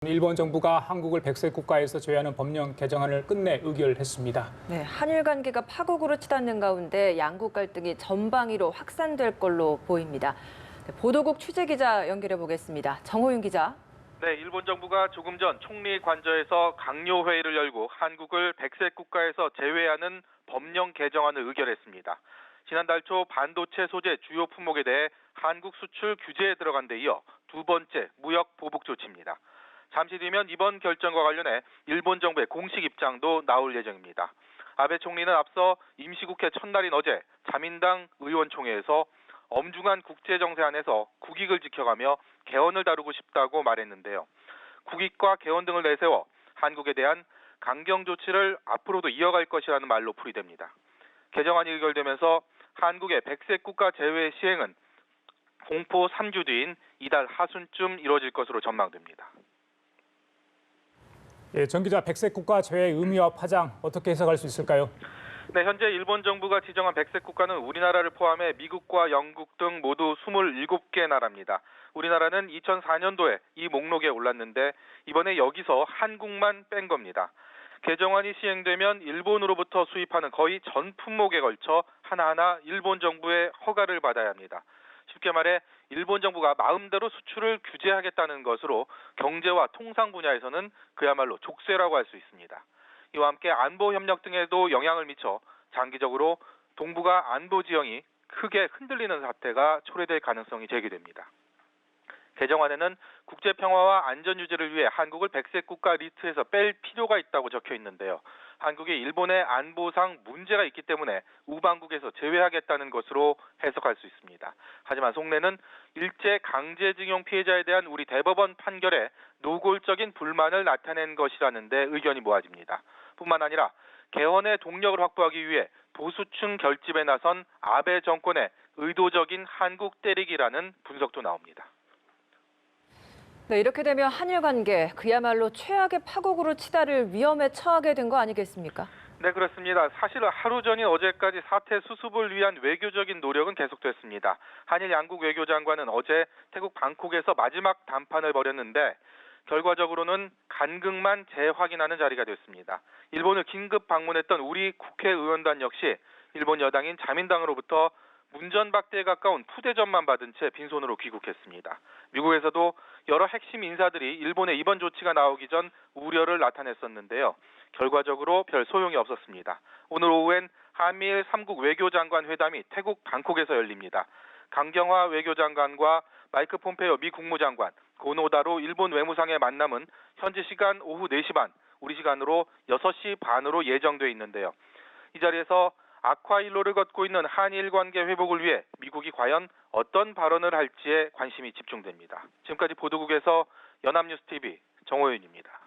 일본 정부가 한국을 백색 국가에서 제외하는 법령 개정안을 끝내 의결했습니다. 네, 한일 관계가 파국으로 치닫는 가운데 양국 갈등이 전방위로 확산될 걸로 보입니다. 네, 보도국 취재기자 연결해 보겠습니다. 정호윤 기자. 네, 일본 정부가 조금 전 총리 관저에서 강요 회의를 열고 한국을 백색 국가에서 제외하는 법령 개정안을 의결했습니다. 지난달 초 반도체 소재 주요 품목에 대해 한국 수출 규제에 들어간 데 이어 두 번째 무역 보복 조치입니다. 잠시 뒤면 이번 결정과 관련해 일본 정부의 공식 입장도 나올 예정입니다. 아베 총리는 앞서 임시국회 첫날인 어제 자민당 의원총회에서 엄중한 국제정세 안에서 국익을 지켜가며 개헌을 다루고 싶다고 말했는데요. 국익과 개헌 등을 내세워 한국에 대한 강경 조치를 앞으로도 이어갈 것이라는 말로 풀이됩니다. 개정안이 의결되면서 한국의 백색 국가 제외 시행은 공포 3주 뒤인 이달 하순쯤 이뤄질 것으로 전망됩니다. 정 기자, 백색 국가 제외의 의미와 파장 어떻게 해석할 수 있을까요? 네, 현재 일본 정부가 지정한 백색 국가는 우리나라를 포함해 미국과 영국 등 모두 27개 나라입니다. 우리나라는 2004년도에 이 목록에 올랐는데 이번에 여기서 한국만 뺀 겁니다. 개정안이 시행되면 일본으로부터 수입하는 거의 전 품목에 걸쳐 하나하나 일본 정부의 허가를 받아야 합니다. 쉽게 말해 일본 정부가 마음대로 수출을 규제하겠다는 것으로 경제와 통상 분야에서는 그야말로 족쇄라고 할 수 있습니다. 이와 함께 안보 협력 등에도 영향을 미쳐 장기적으로 동북아 안보 지형이 크게 흔들리는 사태가 초래될 가능성이 제기됩니다. 개정안에는 국제 평화와 안전 유지를 위해 한국을 백색 국가 리스트에서 뺄 필요가 있다고 적혀 있는데요. 한국이 일본의 안보상 문제가 있기 때문에 우방국에서 제외하겠다는 것으로 해석할 수 있습니다. 하지만 속내는 일제 강제징용 피해자에 대한 우리 대법원 판결에 노골적인 불만을 나타낸 것이라는 데 의견이 모아집니다. 뿐만 아니라 개헌의 동력을 확보하기 위해 보수층 결집에 나선 아베 정권의 의도적인 한국 때리기라는 분석도 나옵니다. 네, 이렇게 되면 한일 관계 그야말로 최악의 파국으로 치달을 위험에 처하게 된 거 아니겠습니까? 네, 그렇습니다. 사실 하루 전인 어제까지 사태 수습을 위한 외교적인 노력은 계속됐습니다. 한일 양국 외교장관은 어제 태국 방콕에서 마지막 담판을 벌였는데 결과적으로는 간극만 재확인하는 자리가 됐습니다. 일본을 긴급 방문했던 우리 국회의원단 역시 일본 여당인 자민당으로부터 문전박대에 가까운 푸대접만 받은 채 빈손으로 귀국했습니다. 미국에서도 여러 핵심 인사들이 일본의 이번 조치가 나오기 전 우려를 나타냈었는데요. 결과적으로 별 소용이 없었습니다. 오늘 오후엔 한미일 3국 외교장관 회담이 태국 방콕에서 열립니다. 강경화 외교장관과 마이크 폼페이오 미 국무장관, 고노다로 일본 외무상의 만남은 현지 시간 오후 4시 반, 우리 시간으로 6시 반으로 예정돼 있는데요. 이 자리에서 악화일로를 걷고 있는 한일 관계 회복을 위해 미국이 과연 어떤 발언을 할지에 관심이 집중됩니다. 지금까지 보도국에서 연합뉴스TV 정호윤입니다.